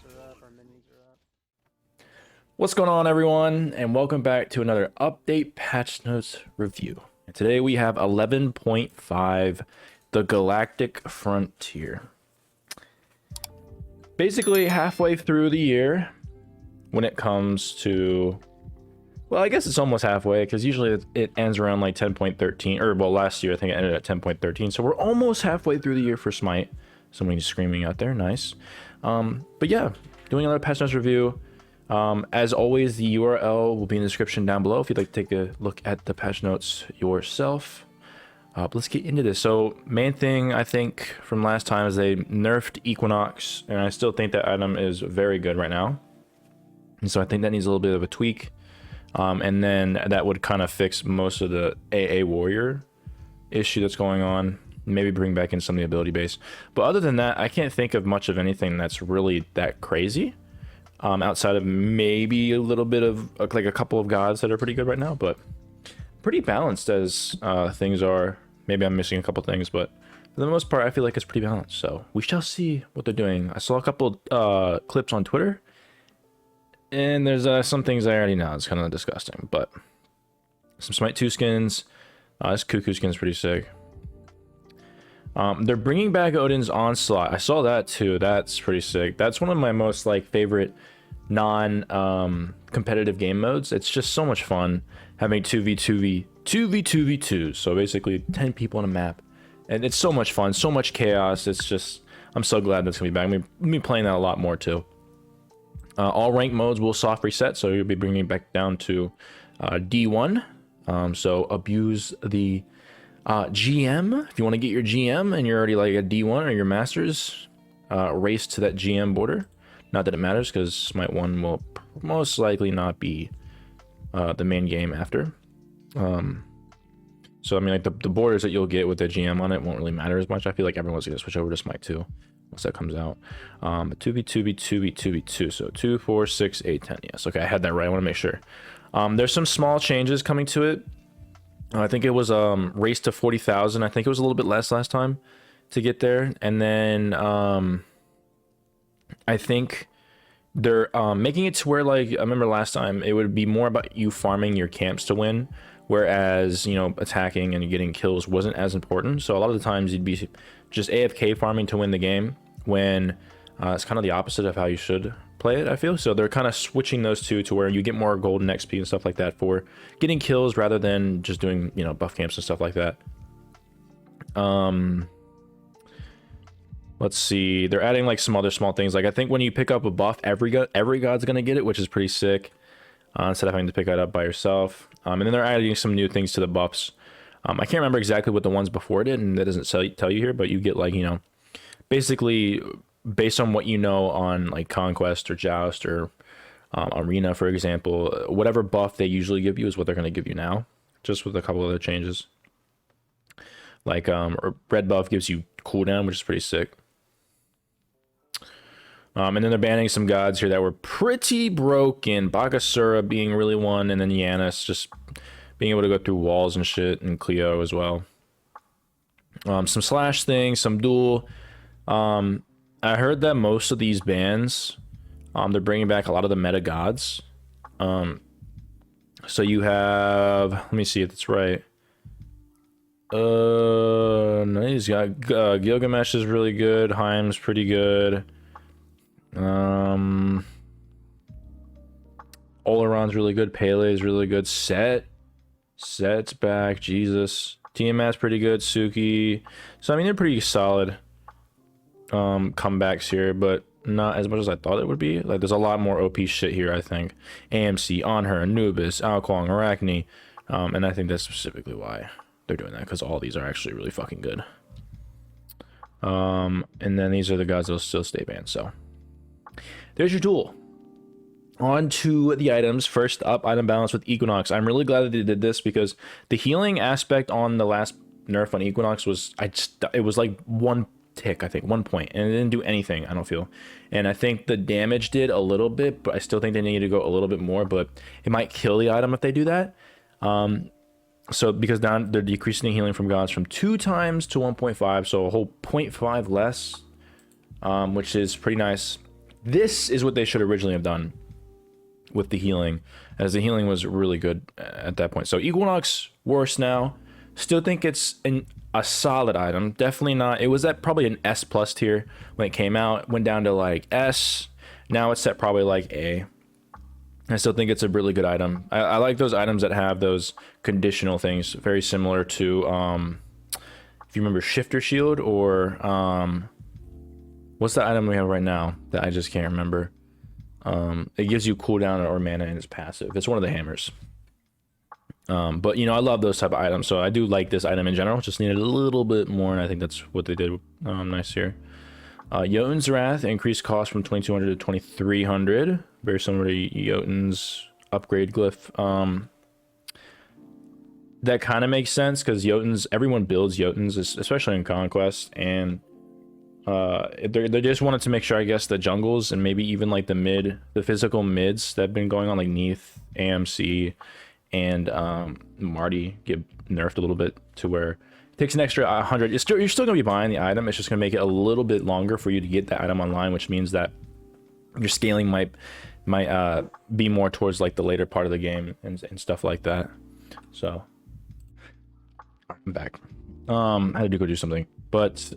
are up, our minis are up. What's going on, everyone, and welcome back to another update patch notes review. And today we have 11.5, the Galactic Frontier. Basically halfway through the year when it comes to, well, I guess it's almost halfway because usually it ends around like 10.13, or well, last year I think it ended at 10.13, so we're almost halfway through the year for Smite. Somebody's screaming out there, nice. But yeah, doing another patch notes review. As always, the URL will be in the description down below if you'd like to take a look at the patch notes yourself. But let's get into this. So main thing I think from last time is they nerfed Equinox, and I still think that item is very good right now. And so I think that needs a little bit of a tweak. And then that would kind of fix most of the AA Warrior issue that's going on. Maybe bring back in some of the ability base. But other than that, I can't think of much of anything that's really that crazy. Outside of maybe a little bit of like a couple of gods that are pretty good right now, but pretty balanced as things are. Maybe I'm missing a couple things, but for the most part, I feel like it's pretty balanced. So we shall see what they're doing. I saw a couple clips on Twitter, and there's some things I already know. It's kind of disgusting, but some Smite 2 skins. This Cuckoo skin's pretty sick. They're bringing back Odin's Onslaught. I saw that too. That's pretty sick. That's one of my most like favorite non-competitive game modes. It's just so much fun having 2v2v2. So basically 10 people on a map, and it's so much fun, so much chaos. It's just, I'm so glad that's gonna be back. I'm gonna be playing that a lot more too. All rank modes will soft reset, so you'll be bringing it back down to D1. So abuse the GM if you want to get your GM and you're already like a D1 or your masters, race to that GM border. Not that it matters because Smite 1 will most likely not be the main game after. So I mean, like the borders that you'll get with the GM on it won't really matter as much. I feel like everyone's gonna switch over to Smite 2 once that comes out. But 2v2v2v2v2, so 2 4 6 8 10. Yes, okay, I had that right. I want to make sure. There's some small changes coming to it. I think it was race to 40,000. I think it was a little bit less last time to get there. And then I think they're making it to where, like, I remember last time it would be more about you farming your camps to win, whereas, you know, attacking and getting kills wasn't as important. So a lot of the times you'd be just AFK farming to win the game, when it's kind of the opposite of how you should play it, I feel. So they're kind of switching those two to where you get more golden XP and stuff like that for getting kills rather than just doing, you know, buff camps and stuff like that. Let's see, they're adding like some other small things. Like I think when you pick up a buff, every god's gonna get it, which is pretty sick, instead of having to pick that up by yourself. And then they're adding some new things to the buffs. I can't remember exactly what the ones before did, and that doesn't tell you here, but you get, like, you know, basically based on what you know on like Conquest or Joust or Arena, for example, whatever buff they usually give you is what they're going to give you now, just with a couple other changes. Like red buff gives you cooldown, which is pretty sick. And then they're banning some gods here that were pretty broken. Bakasura being really one, and then Yanis just being able to go through walls and shit, and Cleo as well. Some slash things, some duel. I heard that most of these bans, they're bringing back a lot of the meta gods. So you have, let me see if it's right. No, he's got Gilgamesh is really good. Heim's pretty good. Oleron's really good. Pele's really good. Set's back. Jesus. Tiamat's pretty good. Suki. So I mean, they're pretty solid comebacks here, but not as much as I thought it would be. Like, there's a lot more OP shit here, I think. AMC, Anhur, Anubis, Alquang, Arachne, and I think that's specifically why they're doing that, because all these are actually really fucking good. And then these are the guys that'll still stay banned. So there's your duel. On to the items. First up, item balance with Equinox. I'm really glad that they did this, because the healing aspect on the last nerf on Equinox was, it was like one tick, I think, 1 point, and it didn't do anything, I don't feel. And I think the damage did a little bit, but I still think they need to go a little bit more, but it might kill the item if they do that. So because now they're decreasing the healing from gods from 2 times to 1.5, so a whole 0.5 less, which is pretty nice. This is what they should originally have done with the healing, as the healing was really good at that point. So Equinox, worse now. Still think it's a solid item. Definitely not. It was at probably an S plus tier when it came out. Went down to like S. Now it's at probably like A. I still think it's a really good item. I like those items that have those conditional things, very similar to, if you remember, Shifter Shield, or what's the item we have right now that I just can't remember? It gives you cooldown or mana and it's passive. It's one of the hammers. But you know, I love those type of items, so I do like this item in general. Just needed a little bit more, and I think that's what they did nice here. Jotun's Wrath, increased cost from 2200 to 2300. Very similar to Jotun's upgrade glyph. That kind of makes sense because Jotuns, everyone builds Jotuns, especially in Conquest, and they just wanted to make sure, I guess, the jungles and maybe even like the physical mids that have been going on, like Neath, AMC, and Marty, get nerfed a little bit to where it takes an extra 100. You're still gonna be buying the item. It's just gonna make it a little bit longer for you to get that item online, which means that your scaling might be more towards like the later part of the game and stuff like that. So I'm back. I had to go do something, but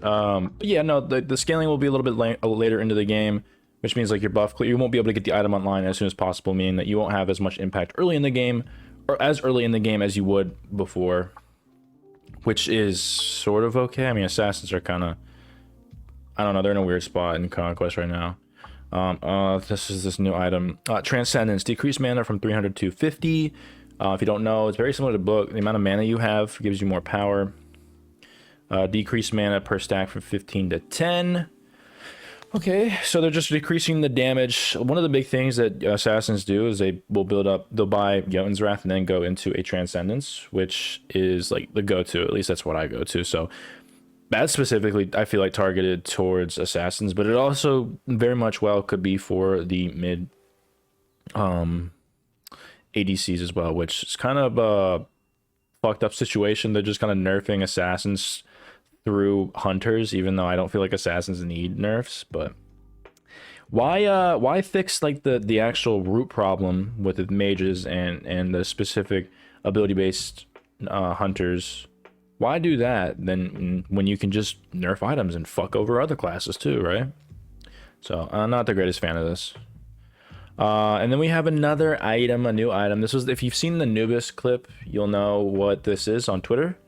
yeah, no, the scaling will be a little bit later into the game, which means like your buff, you won't be able to get the item online as soon as possible, meaning that you won't have as much impact early in the game, or as early in the game as you would before, which is sort of okay. I mean, assassins are kind of, I don't know, they're in a weird spot in Conquest right now. This is this new item, Transcendence, decreased mana from 300 to 50. If you don't know, it's very similar to Book. The amount of mana you have gives you more power. Decreased mana per stack from 15 to 10. Okay, so they're just decreasing the damage. One of the big things that assassins do is they'll buy Jotun's Wrath and then go into a Transcendence, which is like the go-to. At least that's what I go to. So that's specifically, I feel like, targeted towards assassins, but it also very much well could be for the mid ADCs as well, which is kind of a fucked up situation. They're just kind of nerfing assassins through hunters, even though I don't feel like assassins need nerfs. But why fix like the actual root problem with the mages and the specific ability based hunters? Why do that then when you can just nerf items and fuck over other classes too, right? So I'm not the greatest fan of this. And then we have another item, a new item. This was, if you've seen the Nubis clip, you'll know what this is on Twitter.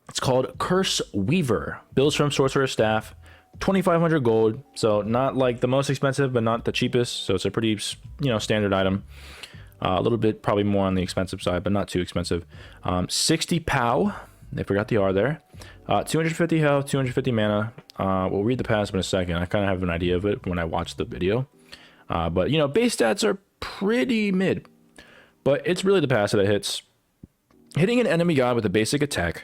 It's called Curseweaver. Builds from Sorcerer's Staff, 2,500 gold. So not like the most expensive, but not the cheapest. So it's a pretty, you know, standard item. A little bit probably more on the expensive side, but not too expensive. 60 POW. They forgot the R there. 250 health, 250 mana. We'll read the passive in a second. I kind of have an idea of it when I watch the video. But, you know, base stats are pretty mid. But it's really the passive that hits. Hitting an enemy god with a basic attack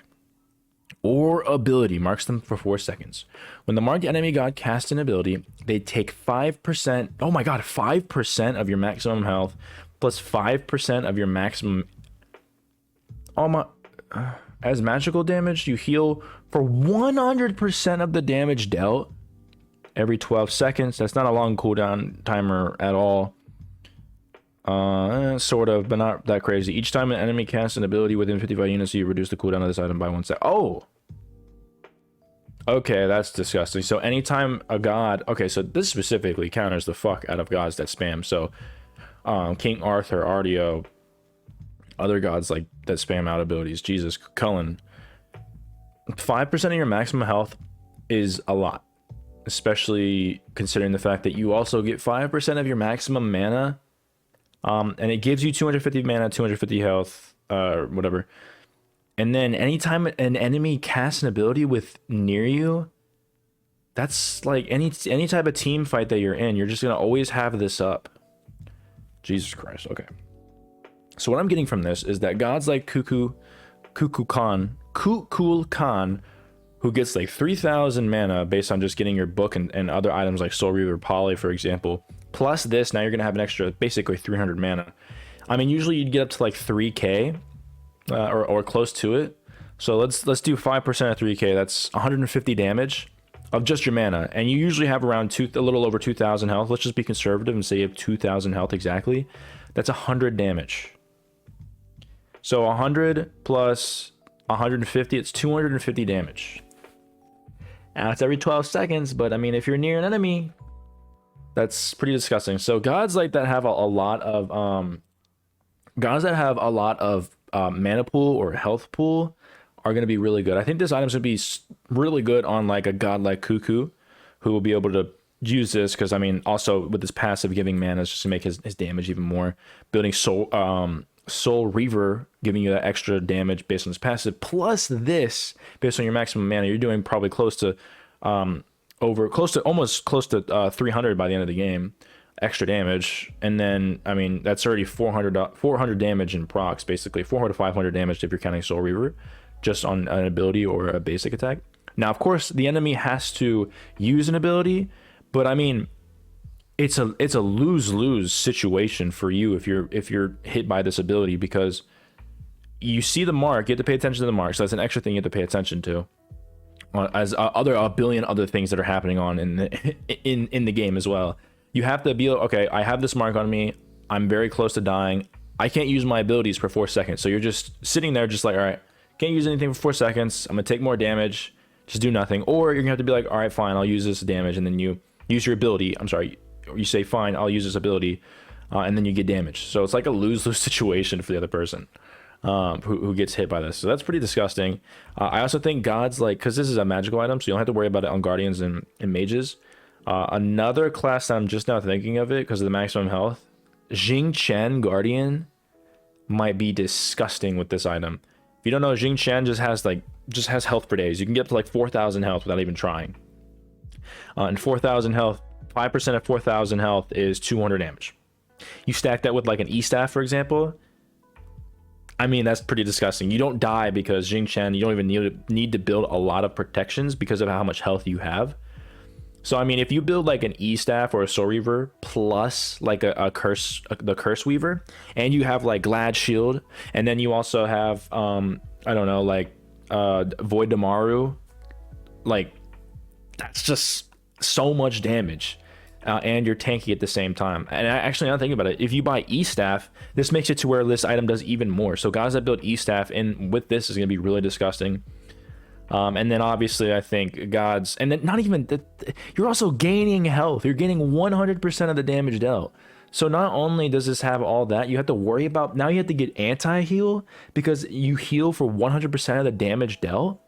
or ability marks them for 4 seconds. When the marked enemy god casts an ability, they take 5%. Oh my god, 5% of your maximum health plus 5% of your maximum. As magical damage, you heal for 100% of the damage dealt every 12 seconds. That's not a long cooldown timer at all. Sort of, but not that crazy. Each time an enemy casts an ability within 55 units, you reduce the cooldown of this item by 1 sec. Oh! Okay, that's disgusting. So anytime a god... Okay, so this specifically counters the fuck out of gods that spam. So, King Arthur, Artio, other gods like that spam out abilities. Jesus, Cullen. 5% of your maximum health is a lot. Especially considering the fact that you also get 5% of your maximum mana. And it gives you 250 mana, 250 health, whatever. And then anytime an enemy casts an ability with near you, that's like any type of team fight that you're in, you're just gonna always have this up. Jesus Christ. Okay. So what I'm getting from this is that gods like Kukul Khan, who gets like 3,000 mana based on just getting your book and other items like Soul Reaver, Poly, for example. Plus this, now you're gonna have an extra basically 300 mana. I mean, usually you'd get up to like 3k or close to it. So let's do 5% of 3k. That's 150 damage of just your mana, and you usually have around a little over 2,000 health. Let's just be conservative and say you have 2,000 health exactly. That's 100 damage. So 100 plus 150, it's 250 damage. Now it's every 12 seconds, but I mean, if you're near an enemy, that's pretty disgusting. So gods like that have a lot of mana pool or health pool are going to be really good. I think this item's going to be really good on like a god like Cuckoo, who will be able to use this, because I mean, also with this passive giving mana just to make his damage even more. Building Soul Reaver, giving you that extra damage based on his passive, plus this based on your maximum mana, you're doing probably close to almost close to 300 by the end of the game extra damage. And then I mean, that's already 400 damage in procs, basically 400 to 500 damage if you're counting Soul Reaver just on an ability or a basic attack. Now of course the enemy has to use an ability, but I mean, it's a lose-lose situation for you if you're hit by this ability, because you see the mark, you have to pay attention to the mark. So that's an extra thing you have to pay attention to, as a billion other things that are happening on in the game as well. You have to be, okay, I have this mark on me, I'm very close to dying, I can't use my abilities for 4 seconds. So you're just sitting there just like, all right, can't use anything for 4 seconds, I'm gonna take more damage, just do nothing. Or you're gonna have to be like, all right, fine, I'll use this damage, and then you use your ability, you say fine, I'll use this ability, and then you get damaged. So it's like a lose-lose situation for the other person who gets hit by this. So that's pretty disgusting. I also think gods, like, because this is a magical item, so you don't have to worry about it on guardians and mages. Another class that I'm just now thinking of it because of the maximum health, Jing Chen Guardian might be disgusting with this item. If you don't know, Jing Chen just has health for days. You can get up to like 4,000 health without even trying. And 4,000 health, 5% of 4,000 health is 200 damage. You stack that with like an E-Staff, for example. I mean, that's pretty disgusting. You don't die because Jing Chen, you don't even need to build a lot of protections because of how much health you have. So, I mean, if you build like an E-Staff or a Soul Reaver plus like the Curseweaver, and you have like Glad Shield, and then you also have, I don't know, like Void Damaru, like that's just so much damage. And you're tanky at the same time. And actually, I'm thinking about it, if you buy E-Staff, this makes it to where this item does even more. So guys that build E-Staff in with this is going to be really disgusting. And then obviously I think gods, and then not even you're also gaining health. You're gaining 100% of the damage dealt. So not only does this have all that, you have to worry about, now you have to get anti-heal because you heal for 100% of the damage dealt.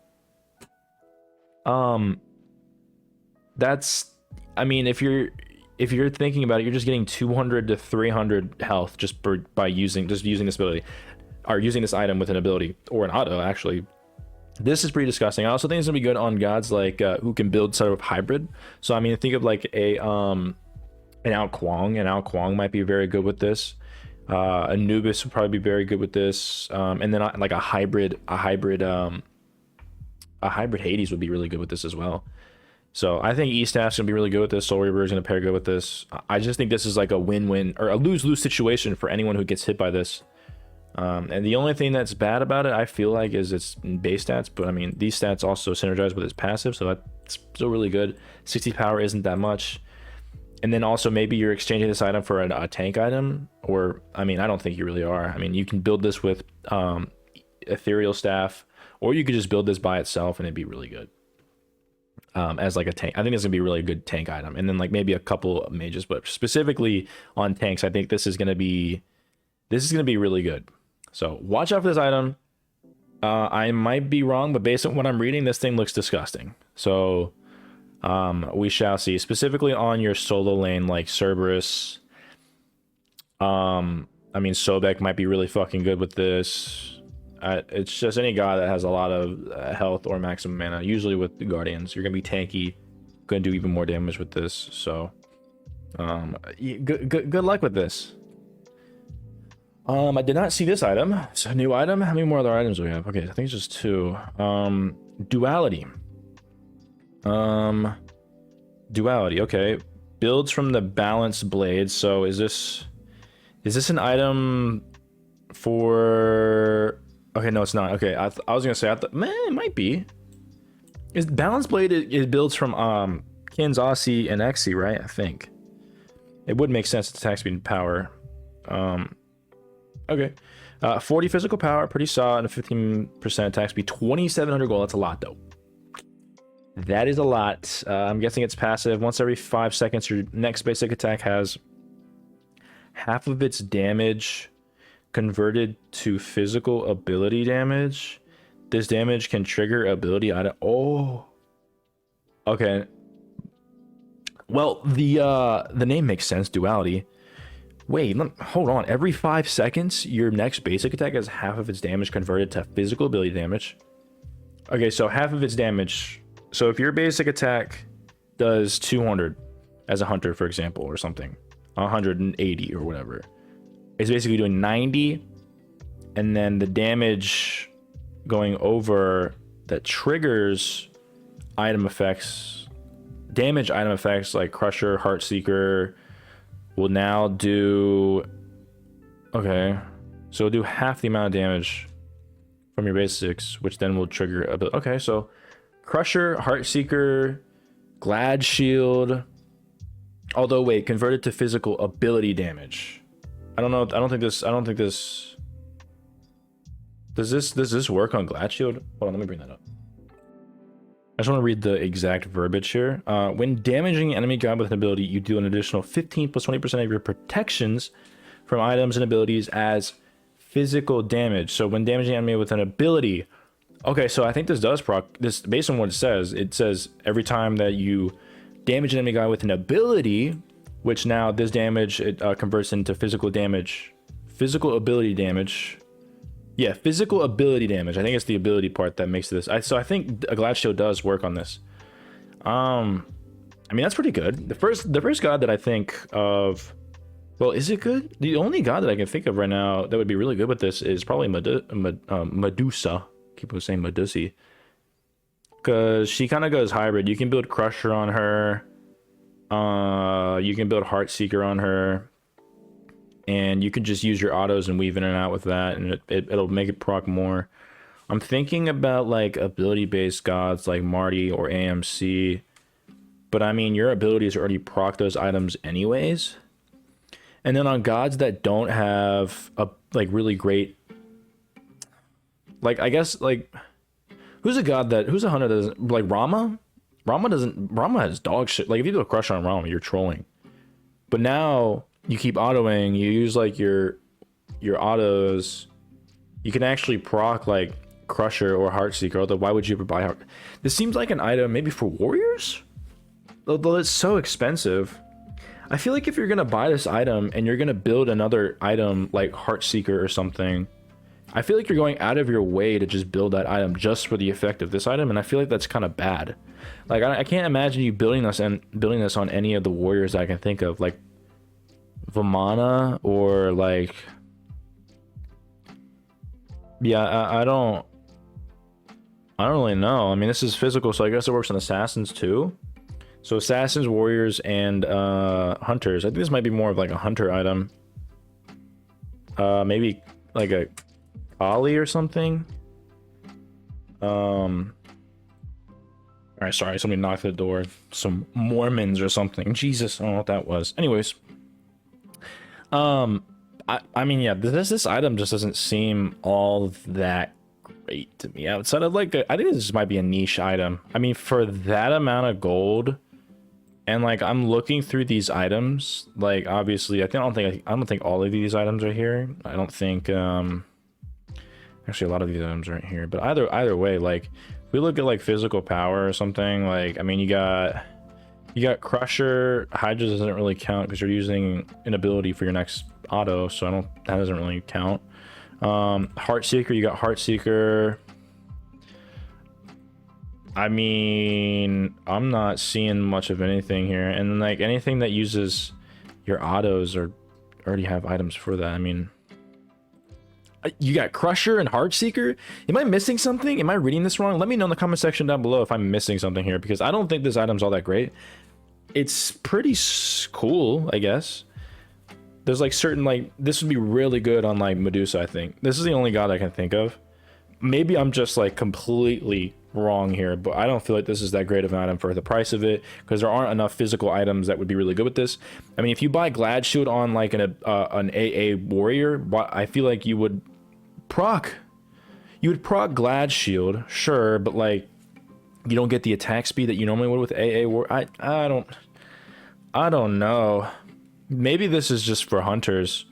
That's, I mean, if you're thinking about it, you're just getting 200 to 300 health just by using this ability, or using this item with an ability or an auto. Actually, this is pretty disgusting. I also think it's gonna be good on gods like who can build sort of hybrid. So I mean, think of like an Ao Kuang. An Ao Kuang might be very good with this. Anubis would probably be very good with this. And then like a hybrid Hades would be really good with this as well. So I think E-Staff's gonna be really good with this. Soul Reaver is gonna pair good with this. I just think this is like a win-win or a lose-lose situation for anyone who gets hit by this. And the only thing that's bad about it, I feel like, is its base stats. But I mean, these stats also synergize with its passive, so that's still really good. 60 power isn't that much. And then also maybe you're exchanging this item for a tank item, or I mean, I don't think you really are. I mean, you can build this with Ethereal Staff, or you could just build this by itself and it'd be really good. As like a tank. I think it's gonna be a really good tank item, and then like maybe a couple of mages, but specifically on tanks, I think this is gonna be really good. So watch out for this item. I might be wrong, but based on what I'm reading, this thing looks disgusting. So we shall see. Specifically on your solo lane like Cerberus, I mean Sobek might be really fucking good with this. It's just any guy that has a lot of health or maximum mana. Usually with the Guardians, you're gonna be tanky, gonna do even more damage with this. So, good luck with this. I did not see this item. It's a new item. How many more other items do we have? Okay, I think it's just 2. Duality. Duality. Okay, builds from the balanced blade. So is this an item for? Okay, no, it's not. Okay, I was gonna say, man, it might be. Is Balance Blade, it builds from Kin's Aussie and Exi, right? I think it would make sense to attack speed and power. Okay. 40 physical power, pretty solid, and a 15% attack speed. 2,700 gold. That's a lot, though. That is a lot. I'm guessing it's passive. Once every 5 seconds, your next basic attack has half of its damage converted to physical ability damage. This damage can trigger ability item. Oh. Okay. Well, the name makes sense. Duality. Wait, hold on. Every 5 seconds, your next basic attack has half of its damage converted to physical ability damage. Okay, so half of its damage. So if your basic attack does 200 as a hunter, for example, or something, 180 or whatever, it's basically doing 90, and then the damage going over that triggers item effects, damage item effects like Crusher, Heartseeker, will now do, okay, so it'll do half the amount of damage from your basics, which then will trigger a bit. Okay, so Crusher, Heartseeker, Glad Shield, although wait, converted to physical ability damage. I don't know. I don't think this does this work on Glad Shield? Hold on, let me bring that up. I just want to read the exact verbiage here. When damaging an enemy god with an ability, you do an additional 15 plus 20% of your protections from items and abilities as physical damage. So when damaging an enemy with an ability, okay, so I think this does proc this based on what it says every time that you damage an enemy god with an ability, which now this damage it converts into physical damage, physical ability damage. Yeah, physical ability damage. I think it's the ability part that makes this. So I think a Glad Shield does work on this. I mean, that's pretty good. The first god that I think of, well, is it good? The only god that I can think of right now that would be really good with this is probably Medusa. Keep on saying Medusa, because she kind of goes hybrid. You can build Crusher on her. You can build Heartseeker on her. And you can just use your autos and weave in and out with that, and it'll make it proc more. I'm thinking about like ability-based gods like Marty or AMC, but I mean your abilities already proc those items anyways. And then on gods that don't have a like really great, like I guess like who's a hunter that doesn't like Rama? Rama has dog shit. Like if you do a crush on Rama, you're trolling. But now you keep autoing, you use like your autos, you can actually proc like Crusher or Heartseeker, although why would you ever buy Heart? This seems like an item maybe for warriors? Although it's so expensive. I feel like if you're gonna buy this item and you're gonna build another item like Heartseeker or something, I feel like you're going out of your way to just build that item just for the effect of this item, and I feel like that's kind of bad. Like I can't imagine you building this on any of the warriors that I can think of, like Vamana or like, yeah, I don't really know. I mean, this is physical, so I guess it works on assassins too. So assassins, warriors, and hunters. I think this might be more of like a hunter item. Maybe like a Kali or something. All right, sorry, somebody knocked at the door. Some Mormons or something. Jesus, I don't know what that was. Anyways. I mean, yeah, this item just doesn't seem all that great to me. Outside of like, I think this might be a niche item. I mean, for that amount of gold, and like I'm looking through these items, like obviously, I don't think all of these items are here. I don't think, actually a lot of these items aren't here. But either way, like if we look at like physical power or something, like I mean, you got Crusher. Hydra doesn't really count because you're using an ability for your next auto, so that doesn't really count. Heartseeker, you got Heartseeker. I mean, I'm not seeing much of anything here, and like anything that uses your autos or already have items for that. I mean, you got Crusher and Heartseeker. Am I missing something? Am I reading this wrong? Let me know in the comment section down below if I'm missing something here, because I don't think this item's all that great. It's pretty cool, I guess. There's like certain, like, this would be really good on like Medusa, I think. This is the only god I can think of. Maybe I'm just like completely wrong here, but I don't feel like this is that great of an item for the price of it, because there aren't enough physical items that would be really good with this. I mean, if you buy Glad Shield on like an AA warrior, I feel like you would proc Glad Shield, sure, but like you don't get the attack speed that you normally would with AA war. I don't know. Maybe this is just for hunters,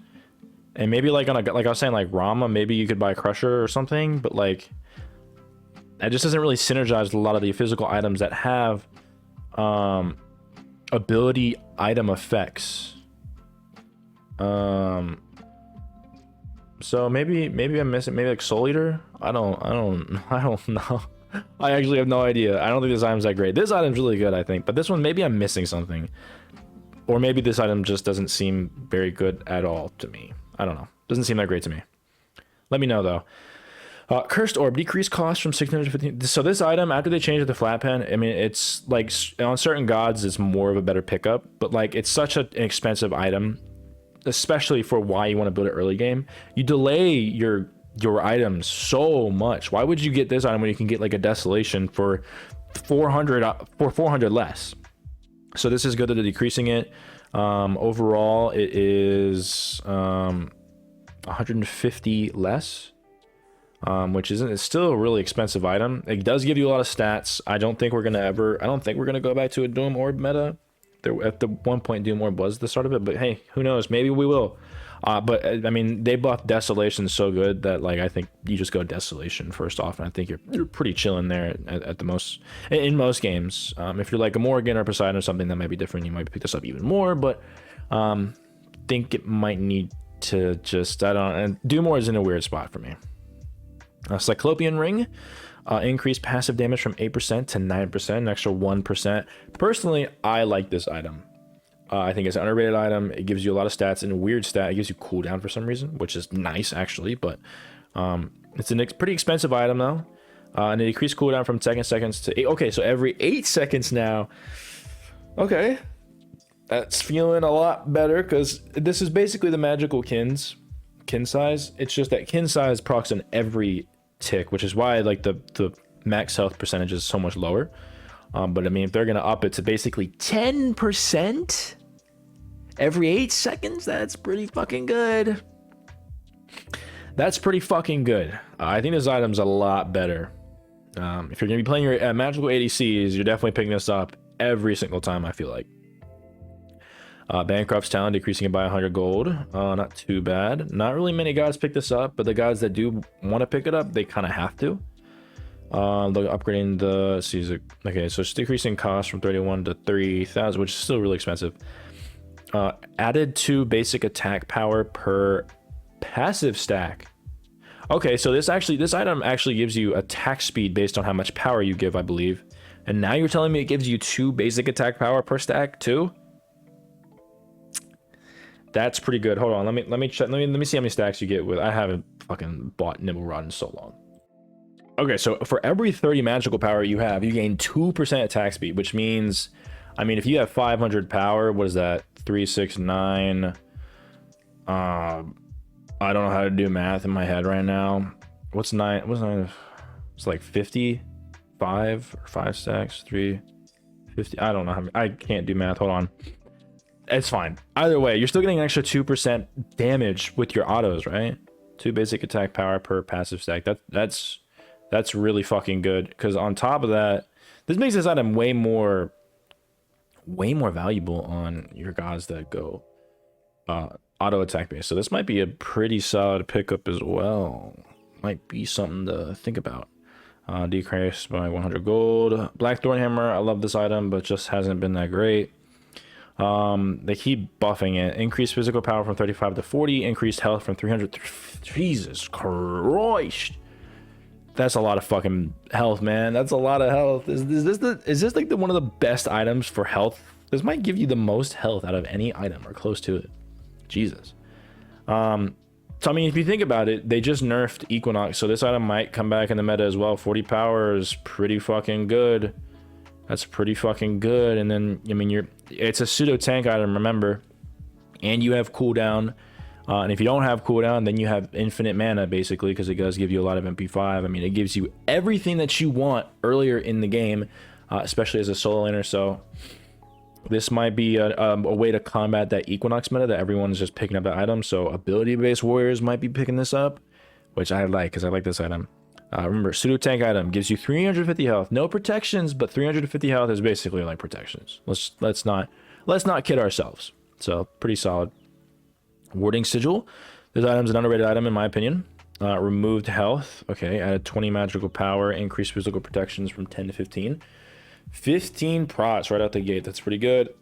and maybe like on a, like I was saying, like Rama, maybe you could buy Crusher or something, but like it just doesn't really synergize with a lot of the physical items that have ability item effects. So maybe I'm missing, maybe like Soul Eater. I don't know. I actually have no idea. I don't think this item's that great. This item's really good, I think, but this one, maybe I'm missing something, or maybe this item just doesn't seem very good at all to me. I don't know. Doesn't seem that great to me. Let me know though. Cursed Orb, decreased cost from 650. So this item, after they changed it to flat pen, I mean, it's like on certain gods, it's more of a better pickup, but like it's such an expensive item, especially for why you want to build it early game. You delay your items so much. Why would you get this item when you can get like a Desolation for 400 less? So this is good that they're decreasing it. Overall, it is 150 less. Which it's still a really expensive item. It does give you a lot of stats. I don't think we're gonna go back to a Doom Orb meta. At the one point, Doom Orb was the start of it, but hey, who knows? Maybe we will. But I mean, they buffed Desolation so good that like I think you just go Desolation first off, and I think you're pretty chilling there at the most in most games. If you're like a Morgan or Poseidon or something, that might be different. You might pick this up even more, but think it might need to just and Doom Orb is in a weird spot for me. Cyclopean Ring, increased passive damage from 8% to 9%, an extra 1%. Personally, I like this item. I think it's an underrated item. It gives you a lot of stats, and a weird stat, it gives you cooldown for some reason, which is nice actually, but it's a pretty expensive item though. And it decreased cooldown from 10 seconds to 8. Okay, so every 8 seconds now. Okay, that's feeling a lot better, because this is basically the magical kin size. It's just that kin size procs on every tick, which is why like the max health percentage is so much lower. But I mean, if they're gonna up it to basically 10% every 8 seconds, that's pretty fucking good. That's pretty fucking good. I think this item's a lot better. If you're gonna be playing your magical ADCs, you're definitely picking this up every single time, I feel like. Bancroft's Talent, decreasing it by 100 gold. Not too bad. Not really many guys pick this up, but the guys that do want to pick it up, they kind of have to. They're upgrading the okay, so it's decreasing cost from 31 to 3,000, which is still really expensive. Added to basic attack power per passive stack. Okay, so this item actually gives you attack speed based on how much power you give, I believe. And now you're telling me it gives you 2 basic attack power per stack too? That's pretty good. Hold on, let me check. Let me see how many stacks you get with. I haven't fucking bought Nibble Rod in so long. Okay, so for every 30 magical power you have, you gain 2% attack speed, which means, I mean, if you have 500 power, what is that? 3, 6, 9. I don't know how to do math in my head right now. What's 9? What's 9? It's like 55 or 5 stacks. 3, 50. I don't know how many. I can't do math. Hold on. It's fine. Either way, you're still getting an extra 2% damage with your autos, right? 2 basic attack power per passive stack. That's really fucking good. Because on top of that, this makes this item way more valuable on your gods that go auto attack base. So this might be a pretty solid pickup as well. Might be something to think about. Decreased by 100 gold. Black Thornhammer. I love this item, but just hasn't been that great. They keep buffing it. Increased physical power from 35 to 40. Increased health from 300. Jesus Christ, that's a lot of fucking health, man. That's a lot of health. Is this like one of the best items for health? This might give you the most health out of any item or close to it. Jesus. So I mean, if you think about it, they just nerfed Equinox, so this item might come back in the meta as well. 40 power is pretty fucking good. That's pretty fucking good. And then, I mean, it's a pseudo tank item, remember, and you have cooldown. And if you don't have cooldown, then you have infinite mana, basically, because it does give you a lot of MP5. I mean, it gives you everything that you want earlier in the game, especially as a solo laner. So this might be a way to combat that Equinox meta that everyone's just picking up the item. So ability-based warriors might be picking this up, which I like, because I like this item. Remember, pseudo tank item gives you 350 health, no protections, but 350 health is basically like protections. Let's not kid ourselves. So pretty solid. Warding sigil. This item's an underrated item in my opinion. Removed health. Okay, added 20 magical power, increased physical protections from 10 to 15. 15 prots right out the gate. That's pretty good.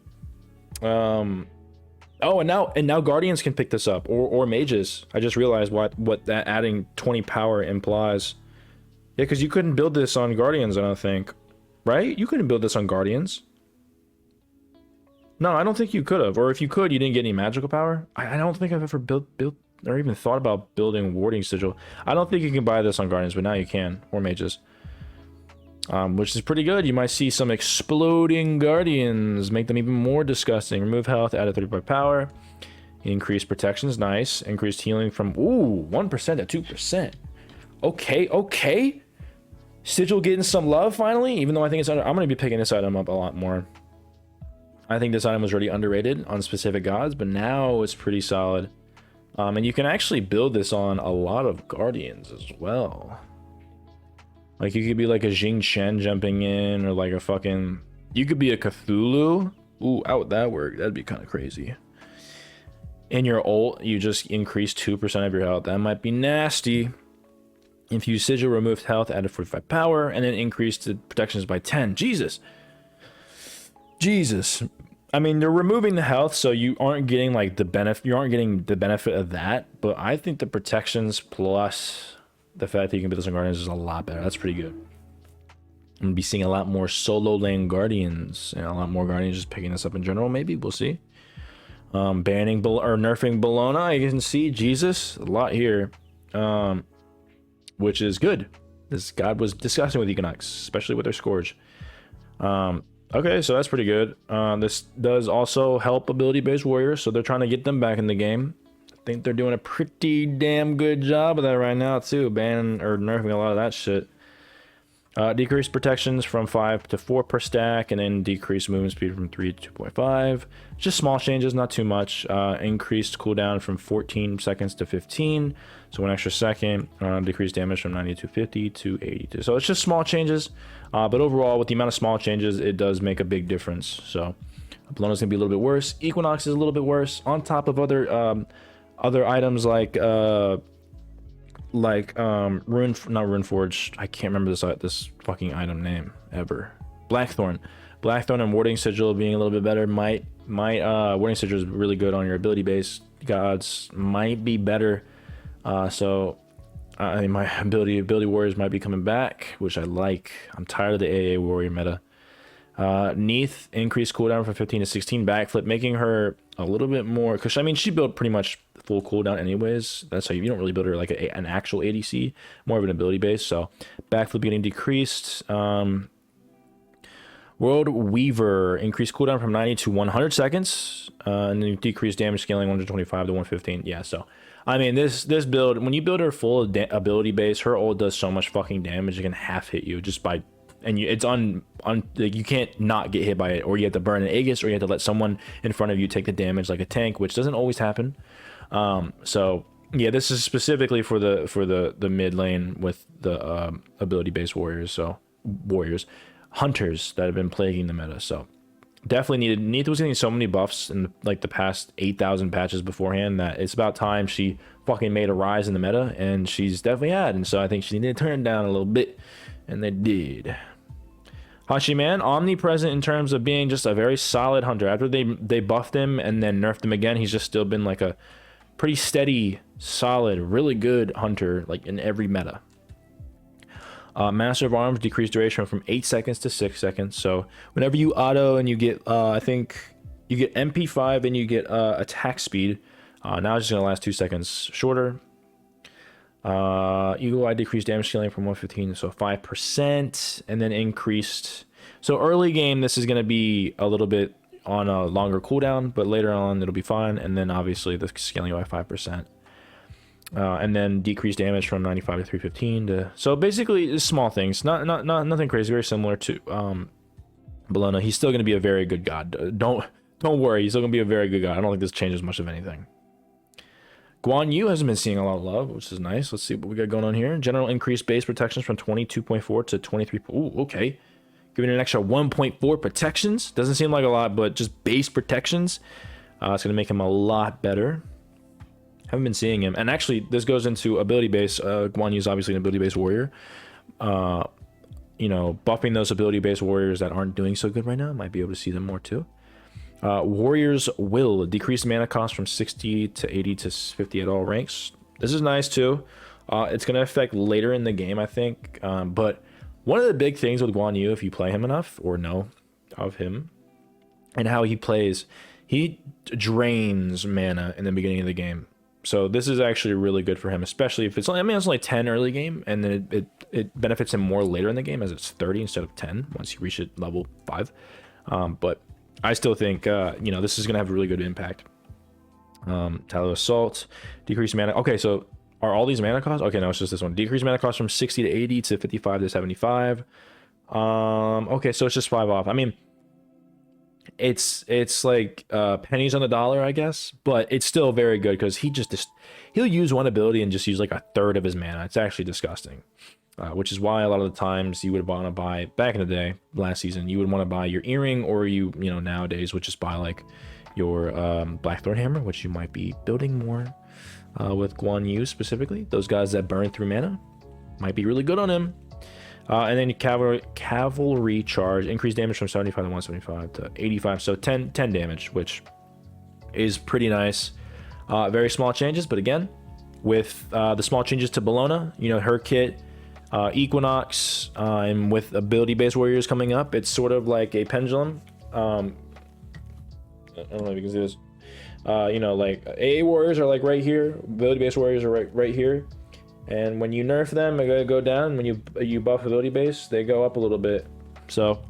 Oh, and now guardians can pick this up, or mages. I just realized what that adding 20 power implies. Yeah, because you couldn't build this on guardians, I don't think. Right? You couldn't build this on guardians. No, I don't think you could have. Or if you could, you didn't get any magical power. I don't think I've ever built or even thought about building warding sigil. I don't think you can buy this on guardians, but now you can, or mages. Which is pretty good. You might see some exploding guardians, make them even more disgusting. Remove health, added 35 power. Increased protections, nice. Increased healing from 1% to 2%. Okay. Sigil getting some love finally, even though I think it's under. I'm gonna be picking this item up a lot more. I think this item was already underrated on specific gods, but now it's pretty solid. And you can actually build this on a lot of guardians as well. Like you could be like a Jing Shen jumping in, or like a fucking. You could be a Cthulhu. Ooh, how would that work? That'd be kind of crazy. In your ult, you just increase 2% of your health. That might be nasty. Infused sigil, removed health, added 45 power, and then increased the protections by 10. Jesus. I mean, they're removing the health, so you aren't getting like the benefit. You aren't getting the benefit of that. But I think the protections plus the fact that you can build this on guardians is a lot better. That's pretty good. I'm gonna be seeing a lot more solo lane guardians and a lot more guardians just picking this up in general. Maybe we'll see. Banning or nerfing Bologna. You can see Jesus a lot here. Which is good. This god was disgusting with Equinox, especially with their Scourge. Okay, so that's pretty good. This does also help ability-based warriors, so they're trying to get them back in the game. I think they're doing a pretty damn good job of that right now, too. Banning or nerfing a lot of that shit. Decreased protections from 5 to 4 per stack, and then decreased movement speed from 3 to 2.5. Just small changes, not too much. Increased cooldown from 14 seconds to 15, so 1 extra second. Decreased damage from 90 to 50 to 82. So it's just small changes, but overall, with the amount of small changes, it does make a big difference. So Bologna's gonna be a little bit worse. Equinox is a little bit worse, on top of other items like not Runeforge. I can't remember this fucking item name ever. Blackthorn and Warding Sigil being a little bit better. Warding Sigil is really good on your ability base. Gods might be better. So I think my ability warriors might be coming back, which I like. I'm tired of the AA warrior meta. Neath increased cooldown from 15 to 16 backflip, making her a little bit more, because I mean she built pretty much full cooldown anyways. That's how you don't really build her like an actual ADC, more of an ability base. So backflip getting decreased. World Weaver increased cooldown from 90 to 100 seconds, and then decreased damage scaling 125 to 115. Yeah, so I mean this build, when you build her full ability base, her ult does so much fucking damage it can half hit you just by. And it's like you can't not get hit by it, or you have to burn an Aegis, or you have to let someone in front of you take the damage like a tank, which doesn't always happen. So yeah, this is specifically for the mid lane with the ability based warriors, hunters that have been plaguing the meta. So definitely needed. Neith was getting so many buffs in like the past 8,000 patches beforehand that it's about time she fucking made a rise in the meta, and she's definitely had. And so I think she needed to turn it down a little bit, and they did. Hachiman, omnipresent in terms of being just a very solid hunter. After they buffed him and then nerfed him again, he's just still been like a pretty steady, solid, really good hunter, like in every meta. Master of Arms decreased duration from 8 seconds to 6 seconds. So whenever you auto and you get, I think you get MP5 and you get attack speed. Now it's just gonna last 2 seconds shorter. Eagle Eye decreased damage scaling from 115 so 5%, and then increased. So early game, this is going to be a little bit on a longer cooldown, but later on it'll be fine. And then obviously the scaling by 5%. And then decreased damage from 95 to 315 to, so basically it's small things, nothing crazy, very similar to Bologna. He's still going to be a very good god. Don't worry, he's still going to be a very good god. I don't think this changes much of anything. Guan Yu hasn't been seeing a lot of love, which is nice. Let's see what we got going on here. General increased base protections from 22.4 to 23. Ooh, okay. Giving it an extra 1.4 protections. Doesn't seem like a lot, but just base protections. It's going to make him a lot better. Haven't been seeing him. And actually, this goes into ability base. Guan Yu is obviously an ability based warrior. You know, buffing those ability based warriors that aren't doing so good right now. Might be able to see them more too. Warrior's Will. Decreased mana cost from 60 to 80 to 50 at all ranks. This is nice too. It's going to affect later in the game, I think. But one of the big things with Guan Yu, if you play him enough or know of him and how he plays, he drains mana in the beginning of the game. So this is actually really good for him, especially if it's only, I mean, it's only 10 early game, and then it benefits him more later in the game as it's 30 instead of 10 once you reach it level 5. But I still think, you know, this is going to have a really good impact. Tallow Assault, decreased mana. Okay, so are all these mana costs? Okay, no, it's just this one. Decreased mana cost from 60 to 80 to 55 to 75. Okay, so it's just 5 off. I mean, it's like pennies on the dollar, I guess, but it's still very good because he'll use one ability and just use like a third of his mana. It's actually disgusting, which is why a lot of the times you would want to buy, back in the day, last season, you would want to buy your earring, or you know, nowadays would just buy like your Blackthorn Hammer, which you might be building more with Guan Yu specifically. Those guys that burn through mana might be really good on him. And then cavalry charge, increased damage from 75 to 175 to 85, so 10 damage, which is pretty nice. Very small changes, but again, with the small changes to Bologna, you know, her kit, Equinox, and with ability based warriors coming up, it's sort of like a pendulum. I don't know if you can see this. You know, like AA warriors are like right here, ability based warriors are right here. And when you nerf them, they're gonna go down. When you buff ability base, they go up a little bit. So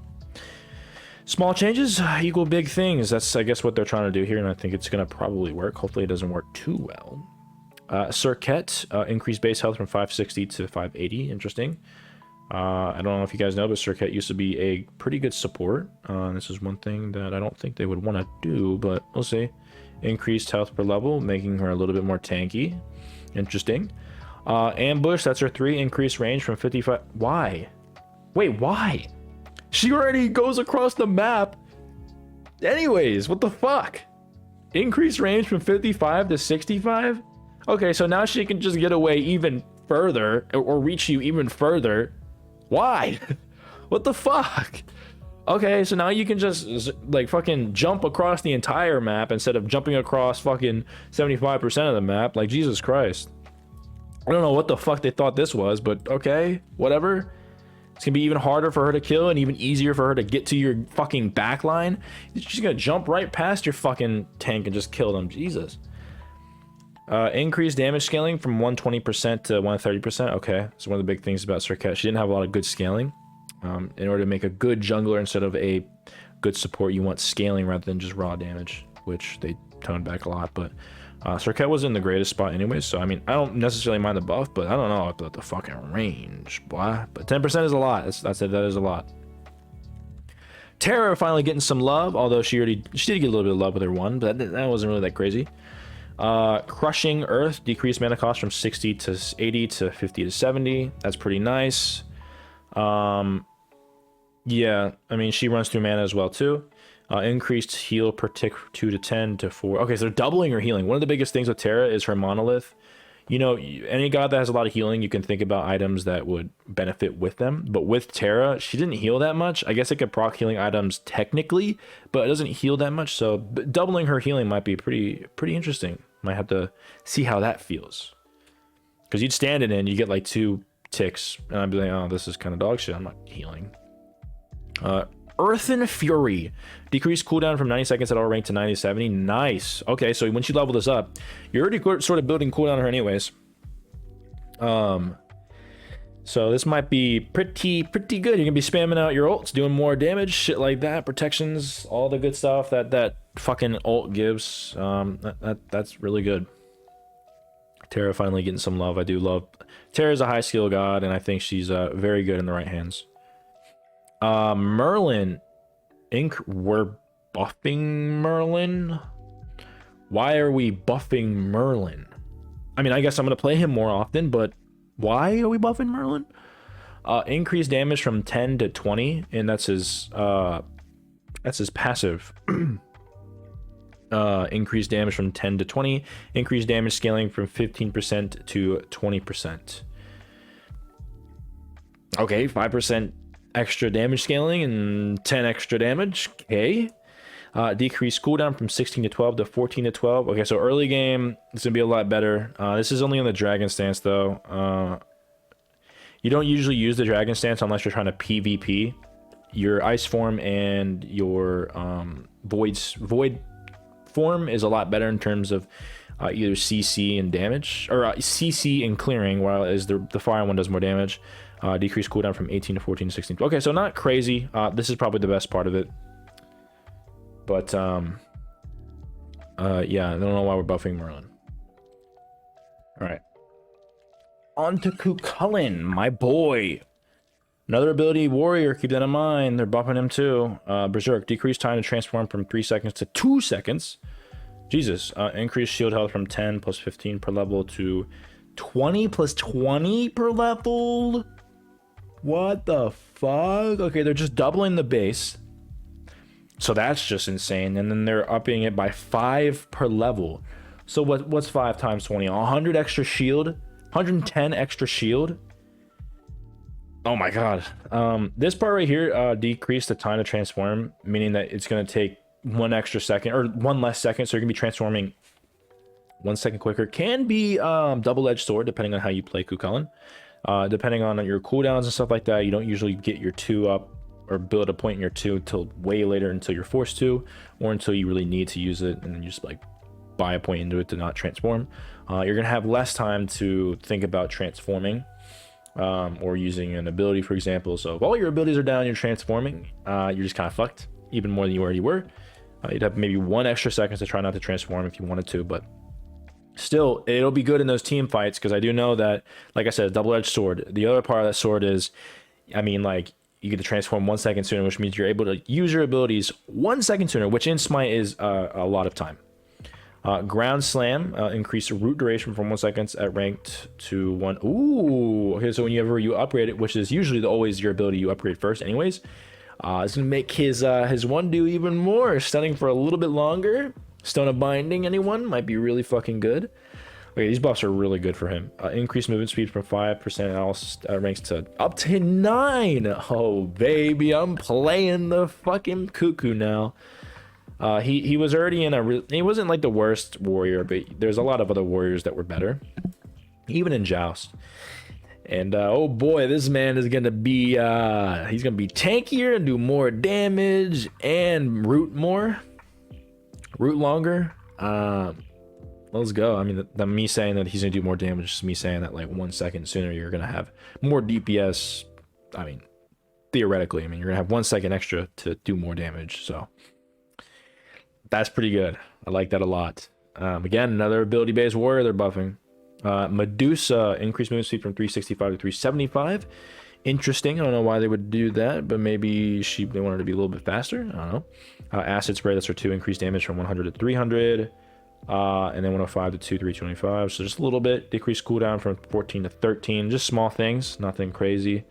small changes equal big things. That's, I guess, what they're trying to do here, and I think it's gonna probably work. Hopefully it doesn't work too well. Circuit, increased base health from 560 to 580. Interesting. I don't know if you guys know, but Circuit used to be a pretty good support. This is one thing that I don't think they would want to do, but we'll see. Increased health per level, making her a little bit more tanky. Interesting. Ambush, that's her 3. Increased range from 55. Why? Wait, why? She already goes across the map. Anyways, what the fuck? Increased range from 55 to 65? Okay, so now she can just get away even further, or reach you even further. Why? What the fuck? Okay, so now you can just like fucking jump across the entire map instead of jumping across fucking 75% of the map. Like, Jesus Christ. I don't know what the fuck they thought this was, but okay, whatever. It's gonna be even harder for her to kill and even easier for her to get to your fucking backline. She's gonna jump right past your fucking tank and just kill them. Jesus. Increased damage scaling from 120% to 130%. Okay, so one of the big things about Circuit, she didn't have a lot of good scaling. In order to make a good jungler instead of a good support, you want scaling rather than just raw damage, which they toned back a lot. But Circuit was in the greatest spot anyways, so I mean, I don't necessarily mind the buff, but I don't know about the fucking range, boy. But 10% is a lot. That is a lot. Terra finally getting some love, although she did get a little bit of love with her 1, but that wasn't really that crazy. Crushing Earth, decreased mana cost from 60 to 80 to 50 to 70. That's pretty nice. Yeah, I mean, she runs through mana as well too. Increased heal per tick 2 to 10 to 4. Okay, so they're doubling her healing. One of the biggest things with Terra is her monolith. You know, any god that has a lot of healing, you can think about items that would benefit with them. But with Terra, she didn't heal that much. I guess it could proc healing items technically, but it doesn't heal that much. So doubling her healing might be pretty interesting. Might have to see how that feels. Because you'd stand it in, you get like 2 ticks, and I'd be like, oh, this is kind of dog shit. I'm not healing. Earthen Fury, decreased cooldown from 90 seconds at all rank to 90 to 70. Nice. Okay, so when you level this up, you're already sort of building cooldown on her anyways. So this might be pretty good. You're gonna be spamming out your ults, doing more damage, shit like that, protections, all the good stuff that fucking ult gives. That's really good. Terra finally getting some love. I do love Terra's a high skill god, and I think she's very good in the right hands. Merlin, we're buffing Merlin. Why are we buffing Merlin? I mean, I guess I'm gonna play him more often, but why are we buffing Merlin? Increased damage from 10 to 20, and that's his passive. Increased damage from 10 to 20. Increased damage scaling from 15% to 20%. Okay, 5% extra damage scaling and 10 extra damage. Okay. Decrease cooldown from 16 to 12 to 14 to 12. Okay, so early game, it's gonna be a lot better. This is only on the Dragon Stance, though. You don't usually use the Dragon Stance unless you're trying to PvP. Your Ice form and your Void form is a lot better in terms of either CC and damage, or CC and clearing, while as the fire one does more damage. Decrease cooldown from 18 to 14 to 16. Okay, so not crazy. This is probably the best part of it. But, yeah, I don't know why we're buffing Merlin. Alright. On to Cucullin, my boy. Another ability warrior, keep that in mind. They're buffing him too. Berserk, decreased time to transform from 3 seconds to 2 seconds. Jesus. Increased shield health from 10 plus 15 per level to 20 plus 20 per level. What the fuck? Okay, they're just doubling the base. So that's just insane. And then they're upping it by 5 per level. So what's 5 times 20? 100 extra shield? 110 extra shield? Oh my god. This part right here, decrease the time to transform, meaning that it's going to take 1 extra second, or 1 less second, so you're going to be transforming 1 second quicker. Can be double-edged sword, depending on how you play Cucullin. Depending on your cooldowns and stuff like that, you don't usually get your 2 up, or build a point in your 2 until way later, until you're forced to, or until you really need to use it, and then you just like buy a point into it to not transform. You're gonna have less time to think about transforming, or using an ability, for example. So if all your abilities are down, you're transforming, you're just kind of fucked, even more than you already were. You'd have maybe 1 extra second to try not to transform if you wanted to, but still, it'll be good in those team fights, because I do know that, like I said, double-edged sword. The other part of that sword is, I mean, like, you get to transform 1 second sooner, which means you're able to use your abilities 1 second sooner, which in Smite is a lot of time. Ground Slam, increase root duration from 1 second at ranked to 1. Ooh, okay, so whenever you upgrade it, which is usually always your ability you upgrade first anyways, it's gonna make his one do even more. Stunning for a little bit longer. Stone of Binding, anyone? Might be really fucking good. Okay, these buffs are really good for him. Increased movement speed from 5% at all ranks to up to 9. Oh, baby, I'm playing the fucking cuckoo now. He was already in he wasn't like the worst warrior, but there's a lot of other warriors that were better, even in Joust. And oh boy, this man is gonna be he's gonna be tankier and do more damage and root longer. Let's go. I mean, me saying that he's gonna do more damage is me saying that like 1 second sooner you're gonna have more DPS. I mean, theoretically, I mean, you're gonna have 1 second extra to do more damage. So that's pretty good. I like that a lot. Again, another ability-based warrior they're buffing. Medusa, increased movement speed from 365 to 375. Interesting. I don't know why they would do that, but maybe they wanted to be a little bit faster. I don't know. Acid spray, that's her 2, increased damage from 100 to 300. And then 105 to 325. So just a little bit. Decreased cooldown from 14 to 13. Just small things. Nothing crazy.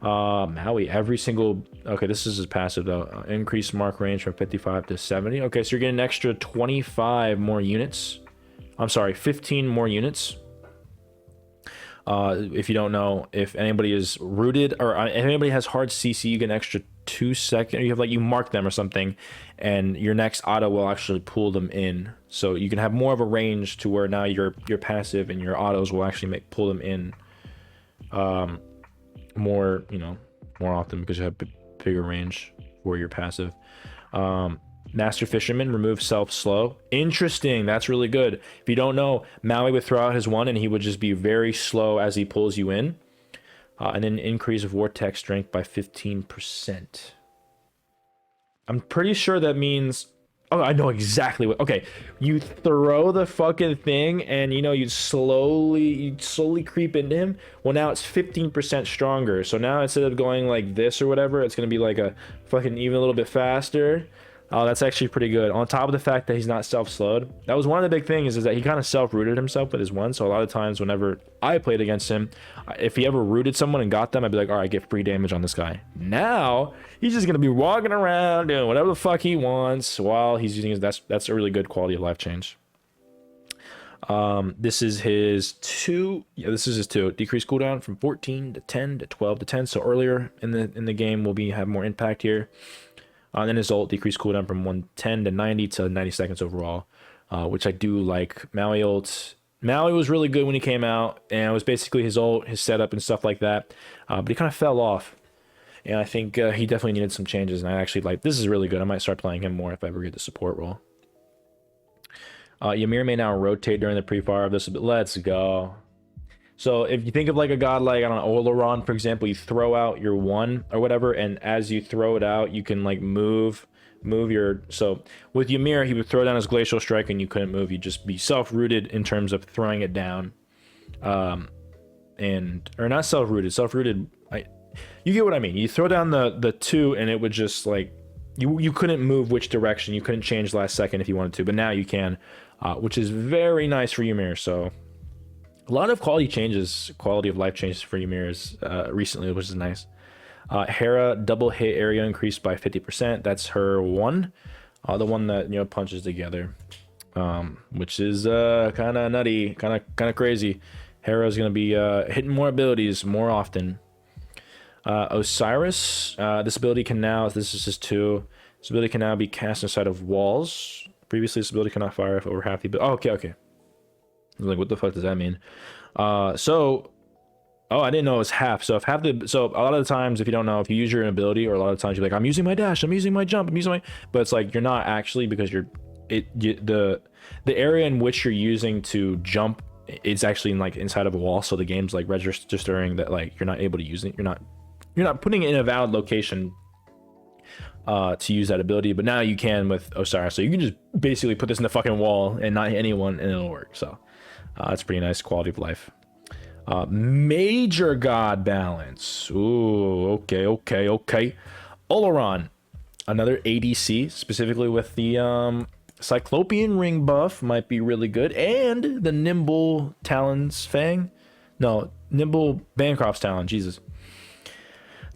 Maui, every single... Okay, this is his passive, though. Increased mark range from 55 to 70. Okay, so you're getting an extra 25 more units. I'm sorry, 15 more units. If you don't know, if anybody is rooted, or if anybody has hard CC, you get an extra 2 seconds. You have, like, you mark them or something, and your next auto will actually pull them in. So you can have more of a range to where now your passive and your autos will actually pull them in more, more often, because you have bigger range for your passive. Master Fisherman, remove self slow. Interesting. That's really good. If you don't know, Maui would throw out his 1 and he would just be very slow as he pulls you in. And then increase vortex strength by 15%. I'm pretty sure that means... Oh, I know exactly what... Okay, you throw the fucking thing, and you know, you slowly creep into him. Well, now it's 15% stronger. So now instead of going like this or whatever, it's gonna be like a fucking even a little bit faster. Oh, that's actually pretty good. On top of the fact that he's not self-slowed. That was one of the big things, is that he kind of self-rooted himself with his one. So a lot of times whenever I played against him, if he ever rooted someone and got them, I'd be like, all right, get free damage on this guy. Now, he's just going to be walking around doing whatever the fuck he wants while he's using his... That's a really good quality of life change. This is his 2. Yeah, this is his 2. Decrease cooldown from 14 to 10 to 12 to 10. So earlier in the game will have more impact here. And then his ult, decrease cooldown from 110 to 90 to 90 seconds overall, which I do like. Maui ult. Maui was really good when he came out, and it was basically his ult, his setup, and stuff like that. But he kind of fell off, and I think he definitely needed some changes. And I actually like, this is really good. I might start playing him more if I ever get the support role. Ymir may now rotate during the pre-fire of this. Let's go. So if you think of like a god like, I don't know, Oleron, for example, you throw out your 1 or whatever, and as you throw it out, you can like move your... So with Ymir, he would throw down his Glacial Strike and you couldn't move. You'd just be self-rooted in terms of throwing it down. Or not self-rooted. Self-rooted, you get what I mean. You throw down the 2 and it would just like... You couldn't move which direction. You couldn't change last second if you wanted to, but now you can, which is very nice for Ymir, so... A lot of quality of life changes for Ymir's recently, which is nice. Hera, double hit area increased by 50%. That's her 1, the one that, you know, punches together, which is kind of nutty, kind of crazy. Hera's gonna be hitting more abilities more often. Osiris, this ability can now, this is just 2. This ability can now be cast inside of walls. Previously, this ability cannot fire if over half the... Oh, okay. I was like, what the fuck does that mean? I didn't know it was half. So if half the... So a lot of the times, if you don't know, if you use your ability, or a lot of times you're like, I'm using my dash, I'm using my jump, I'm using my... But it's like, you're not actually, because the area in which you're using to jump, it's actually like inside of a wall. So the game's like registering that like you're not able to use it. You're not putting it in a valid location to use that ability, but now you can with Osiris. So you can just basically put this in the fucking wall and not hit anyone, and it'll work. So that's pretty nice quality of life. Major god balance. Ooh, okay. Oleron, another ADC, specifically with the Cyclopean ring buff, might be really good, and the Nimble Talon's Fang. No, Nimble Bancroft's Talon. Jesus.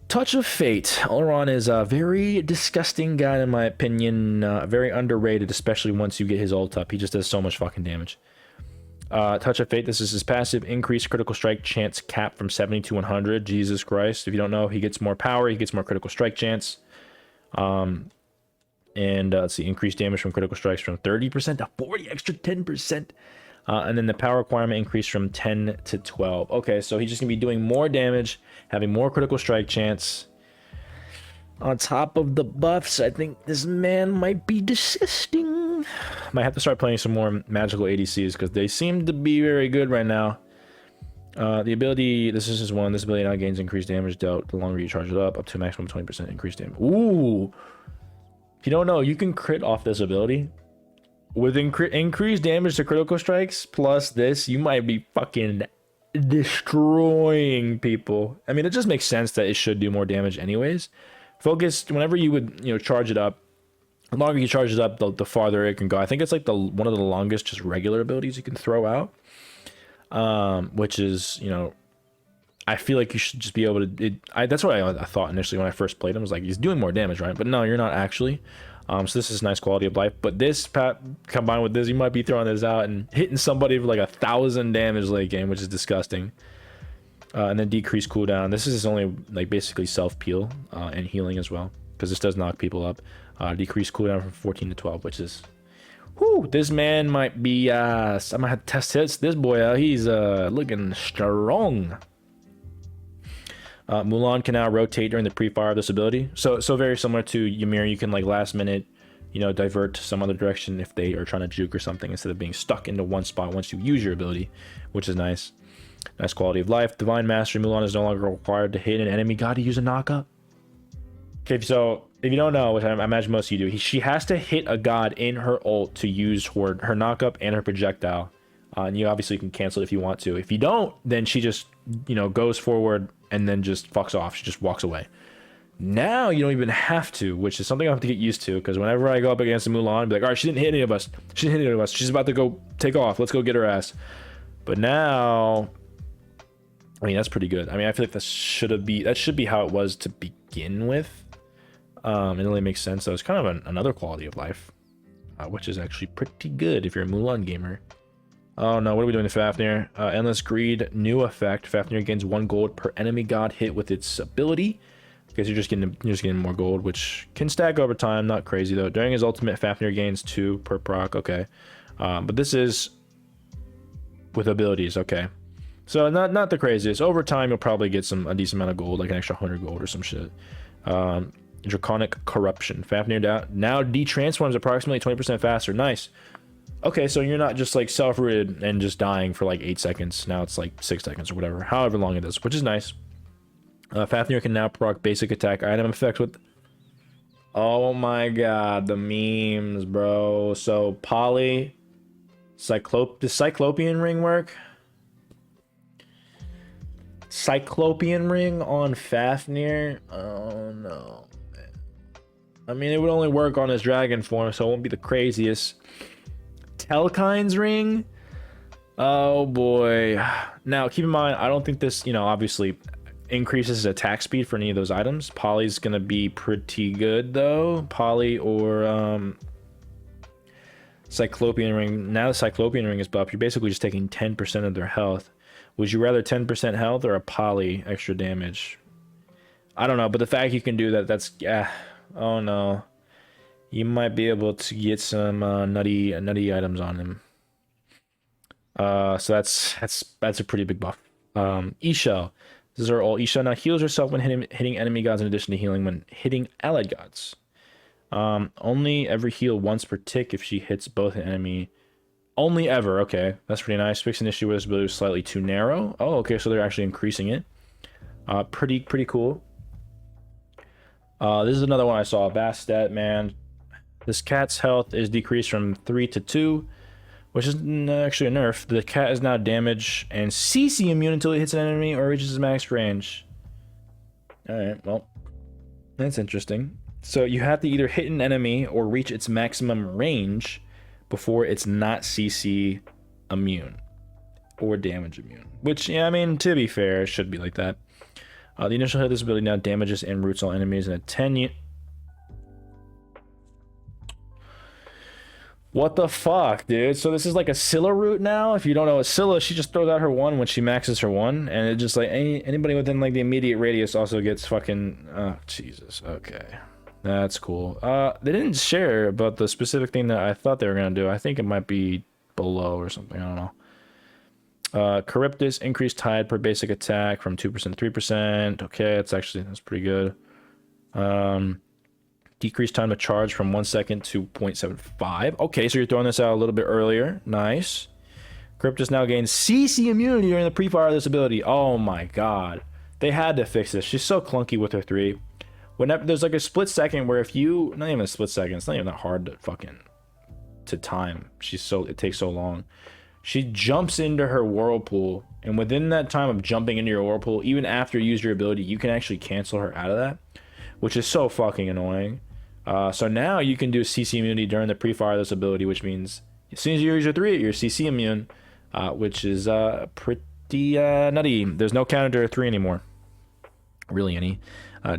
Touch of Fate. Oleron is a very disgusting guy in my opinion. Very underrated, especially once you get his ult up. He just does so much fucking damage. Touch of Fate, this is his passive. Increased critical strike chance cap from 70 to 100. Jesus Christ. If you don't know, he gets more power, he gets more critical strike chance. And let's see, increased damage from critical strikes from 30% to 40, extra 10%. And then the power requirement increased from 10 to 12. Okay, so he's just gonna be doing more damage, having more critical strike chance. On top of the buffs, I think this man might be disgusting. Might have to start playing some more magical ADCs because they seem to be very good right now. The ability, this is just 1. This ability now gains increased damage dealt the longer you charge it up to a maximum 20% increased damage. Ooh! If you don't know, you can crit off this ability. With increased damage to critical strikes, plus this, you might be fucking destroying people. I mean, it just makes sense that it should do more damage anyways. Focus, whenever you would, charge it up, the longer you charge it up, the farther it can go. I think it's like one of the longest just regular abilities you can throw out. Which is, I feel like you should just be able to... That's what I thought initially when I first played him. I was like, he's doing more damage, right? But no, you're not actually. So this is nice quality of life. But this, combined with this, you might be throwing this out and hitting somebody for like 1,000 damage late game, which is disgusting. And then decrease cooldown. This is only like basically self-peel and healing as well, because this does knock people up. Decrease cooldown from 14 to 12, which is... Whew, this man might be... I might have to test this boy out. He's looking strong. Mulan can now rotate during the pre-fire of this ability. So very similar to Ymir, you can like last minute, divert to some other direction if they are trying to juke or something instead of being stuck into one spot once you use your ability, which is nice. Nice quality of life. Divine Mastery. Mulan is no longer required to hit an enemy god to use a knockup. Okay, so if you don't know, which I imagine most of you do, she has to hit a god in her ult to use her knockup and her projectile. And you obviously can cancel it if you want to. If you don't, then she just, you know, goes forward and then just fucks off. She just walks away. Now you don't even have to, which is something I have to get used to, because whenever I go up against a Mulan, I'll be like, all right, she didn't hit any of us. She didn't hit any of us. She's about to go take off. Let's go get her ass. But now, I mean, that's pretty good. I mean, I feel like that should be how it was to begin with. It really makes sense. So it's kind of another quality of life, which is actually pretty good if you're a Mulan gamer. Oh no, what are we doing to Fafnir? Endless Greed, new effect. Fafnir gains 1 gold per enemy god hit with its ability. Because you're just getting more gold, which can stack over time. Not crazy though. During his ultimate, Fafnir gains 2 per proc. Okay, but this is with abilities. Okay, so not the craziest. Over time, you'll probably get a decent amount of gold, like an extra 100 gold or some shit. Draconic Corruption. Fafnir now de-transforms approximately 20% faster. Nice. Okay, so you're not just like self-rooted and just dying for like 8 seconds. Now it's like 6 seconds or whatever, however long it is, which is nice. Fafnir can now proc basic attack item effects with... Oh my god, the memes, bro. So, Poly... Does Cyclopean Ring work? Cyclopean Ring on Fafnir? Oh no, man. I mean, it would only work on his dragon form, so it won't be the craziest. Telkine's Ring? Oh boy. Now, keep in mind, I don't think this, you know, obviously increases his attack speed for any of those items. Poly's gonna be pretty good though. Poly or Cyclopean Ring. Now the Cyclopean Ring is buffed. You're basically just taking 10% of their health. Would you rather 10% health or a Poly extra damage? I don't know, but the fact you can do that, that's oh no. You might be able to get some nutty items on him. So that's a pretty big buff. E-Shell. This is our ult. E-Shell now heals herself when hitting enemy gods in addition to healing when hitting allied gods. Only ever heal once per tick if she hits both an enemy. Only ever. Okay, that's pretty nice. Fix an issue where this ability was slightly too narrow. Oh, okay, so they're actually increasing it. Pretty cool. This is another one I saw. Bastet, man. This cat's health is decreased from 3 to 2, which is actually a nerf. The cat is now damage and CC immune until it hits an enemy or reaches its max range. Alright, well, that's interesting. So you have to either hit an enemy or reach its maximum range before it's not CC immune or damage immune. Which, yeah, I mean, to be fair, it should be like that. The initial hit of this ability now damages and roots all enemies in a 10 What the fuck, dude? So this is like a Scylla root now? If you don't know, a Scylla, she just throws out her 1 when she maxes her 1, and it just like anybody within like the immediate radius also gets fucking... Oh, Jesus. Okay. That's cool. They didn't share about the specific thing that I thought they were going to do. I think it might be below or something. I don't know. Charybdis, increased tide per basic attack from 2% to 3%. Okay, that's pretty good. Decreased time to charge from 1 second to 0.75. Okay, so you're throwing this out a little bit earlier. Nice. Charybdis now gains CC immunity during the pre-fire of this ability. Oh my god. They had to fix this. She's so clunky with her 3. Whenever there's like a split second where if you... Not even a split second. It's not even that hard to time. It takes so long. She jumps into her whirlpool, and within that time of jumping into your whirlpool, even after you use your ability, you can actually cancel her out of that, which is so fucking annoying. So now you can do CC immunity during the pre-fire of this ability, which means as soon as you use your 3, you're CC immune, which is pretty nutty. There's no counter to 3 anymore. Really any.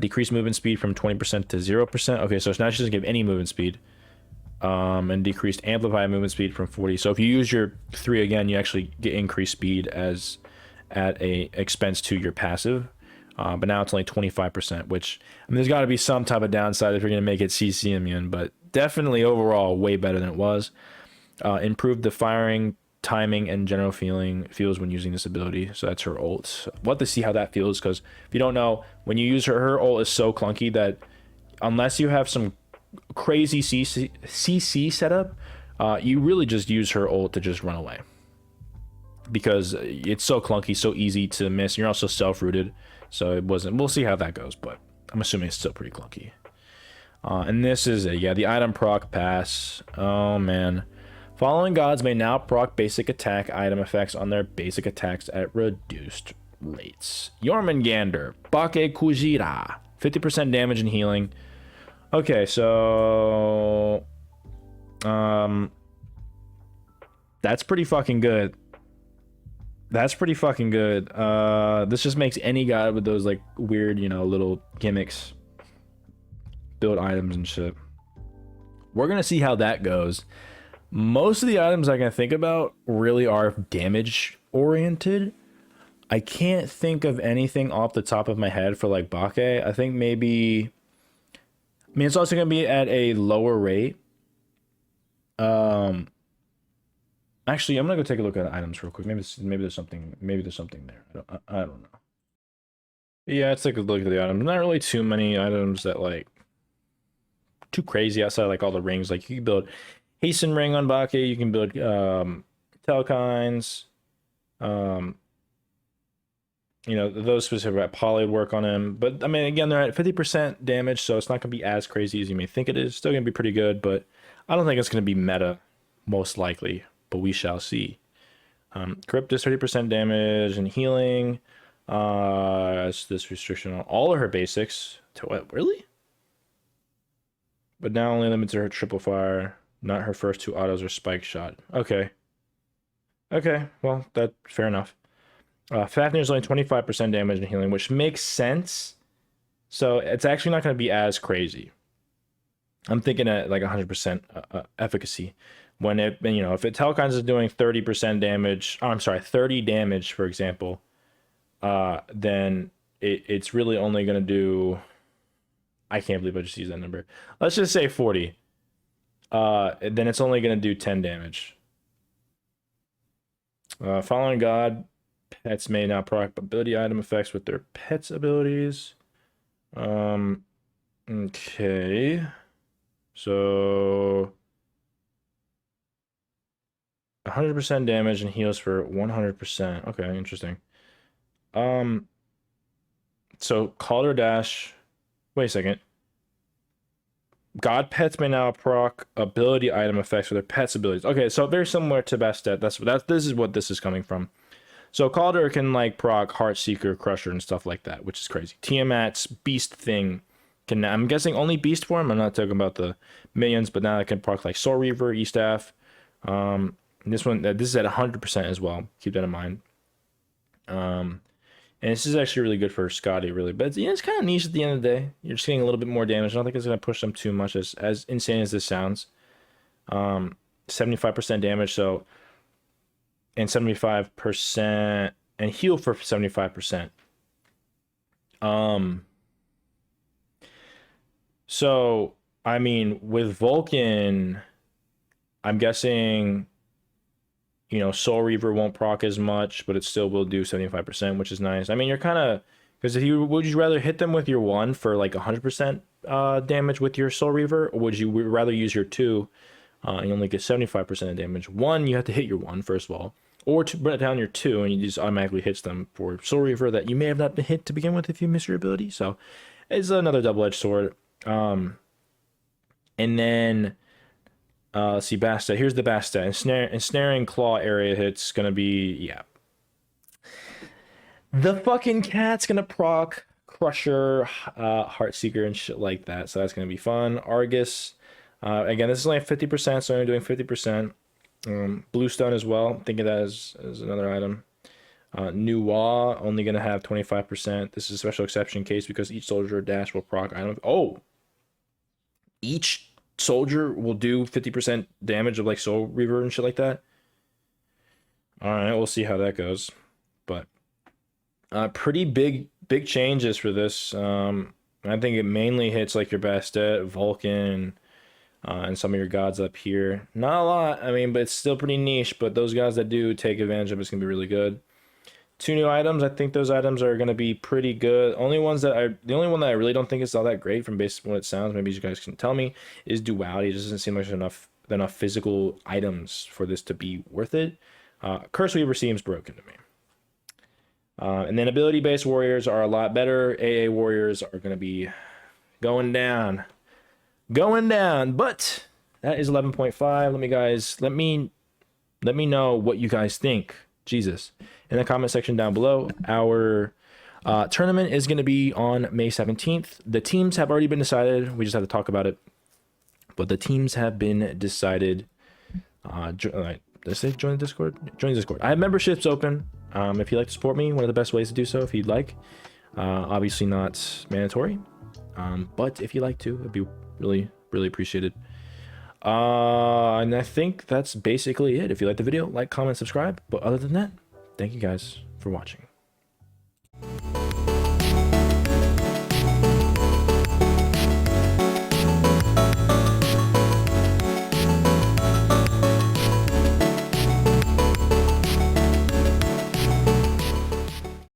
Decreased movement speed from 20% to 0%. Okay, so now she doesn't give any movement speed. And decreased amplified movement speed from 40. So if you use your 3 again, you actually get increased speed at a expense to your passive. But now it's only 25%, which, I mean, there's got to be some type of downside if you're going to make it CC immune, but definitely overall way better than it was. Improved the firing, timing, and general feels when using this ability. So that's her ult. We'll have to see how that feels, because if you don't know, when you use her ult is so clunky that unless you have some crazy CC setup, you really just use her ult to just run away. because it's so clunky, so easy to miss. And you're also self-rooted, so it wasn't. We'll see how that goes, but I'm assuming it's still pretty clunky. And this is it. Yeah, the item proc pass. Oh man. Following gods may now proc basic attack item effects on their basic attacks at reduced rates. Jormungandr, Bake Kujira, 50% damage and healing. Okay, so that's pretty fucking good. That's pretty fucking good. This just makes any god with those like weird, you know, little gimmicks build items and shit. We're gonna see how that goes. Most of the items I can think about really are damage oriented. I can't think of anything off the top of my head for like Bake. I think maybe, I mean, it's also gonna be at a lower rate. Actually, I'm gonna go take a look at items real quick. Maybe there's something there. I don't know. Yeah, let's take a look at the items. Not really too many items that like too crazy outside of, like all the rings. Like you can build Hasten Ring on Bake, you can build Telkines, you know, those specific at Poly would work on him. But I mean, again, they're at 50% damage, so it's not gonna be as crazy as you may think it is. Still gonna be pretty good, but I don't think it's gonna be meta, most likely. But we shall see. Cryptus 30% damage and healing. It's this restriction on all of her basics. To what? Really? But now only limits her triple fire. Not her first two autos or spike shot. Okay. Okay, well, that's fair enough. Fafnir is only 25% damage and healing, which makes sense. So it's actually not going to be as crazy. I'm thinking at like 100% efficacy. When it, you know, if it Telkines is doing 30% damage, oh, I'm sorry, 30 damage, for example, then it's really only going to do, I can't believe I just used that number. Let's just say 40. Then it's only going to do 10 damage. Following God, pets may now proc ability item effects with their pets' abilities. Okay. So 100% damage and heals for 100%. Okay, interesting. So Calder Dash. Wait a second. God pets may now proc ability item effects for their pets' abilities. Okay, so very similar to Bastet. This is what this is coming from. So Calder can like proc Heartseeker, Crusher, and stuff like that, which is crazy. Tiamat's Beast thing can, I'm guessing only Beast form. I'm not talking about the minions, but now I can proc like Soul Reaver, E-Staff. This is at 100% as well. Keep that in mind. And this is actually really good for Scotty, really. But it's kind of niche at the end of the day. You're just getting a little bit more damage. I don't think it's going to push them too much, as insane as this sounds. 75% damage, so, and 75%, and heal for 75%. So, I mean, with Vulcan, I'm guessing, you know, Soul Reaver won't proc as much, but it still will do 75%, which is nice. I mean, you're kind of, because would you rather hit them with your 1 for like 100% damage with your Soul Reaver, or would you rather use your 2 and you only get 75% of damage? 1, you have to hit your 1 first of all, or to bring it down your 2 and you just automatically hits them for Soul Reaver that you may have not been hit to begin with if you miss your ability. So it's another double-edged sword. And then let's see, Basta. Here's the Basta. Ensnaring claw area hit's gonna be, yeah. The fucking cat's gonna proc Crusher, Heartseeker, and shit like that. So that's gonna be fun. Argus. Again, this is only 50%, so I'm doing 50%. Bluestone as well. Think of that as another item. Nuwa only gonna have 25%. This is a special exception case because each soldier dash will proc item. Oh, each soldier will do 50% damage of like Soul Reaver and shit like that. All right, we'll see how that goes. But pretty big changes for this. I think it mainly hits like your Bastet, Vulcan, and some of your gods up here. Not a lot, I mean, but it's still pretty niche. But those guys that do take advantage of it's gonna be really good. 2 new items. I think those items are gonna be pretty good. The only one that I really don't think is all that great from based on what it sounds, maybe you guys can tell me, is Duality. It just doesn't seem like there's enough physical items for this to be worth it. Curseweaver seems broken to me. And then ability-based warriors are a lot better. AA warriors are going to be going down. Going down. But that is 11.5. Let me know what you guys think. Jesus. In the comment section down below. Our tournament is going to be on May 17th. The teams have already been decided. We just have to talk about it. But the teams have been decided. Did I say join the Discord? Join the Discord. I have memberships open. If you'd like to support me, one of the best ways to do so, if you'd like. Obviously not mandatory. But if you'd like to, it'd be really, really appreciated. And I think that's basically it. If you like the video, like, comment, subscribe. But other than that, thank you guys for watching.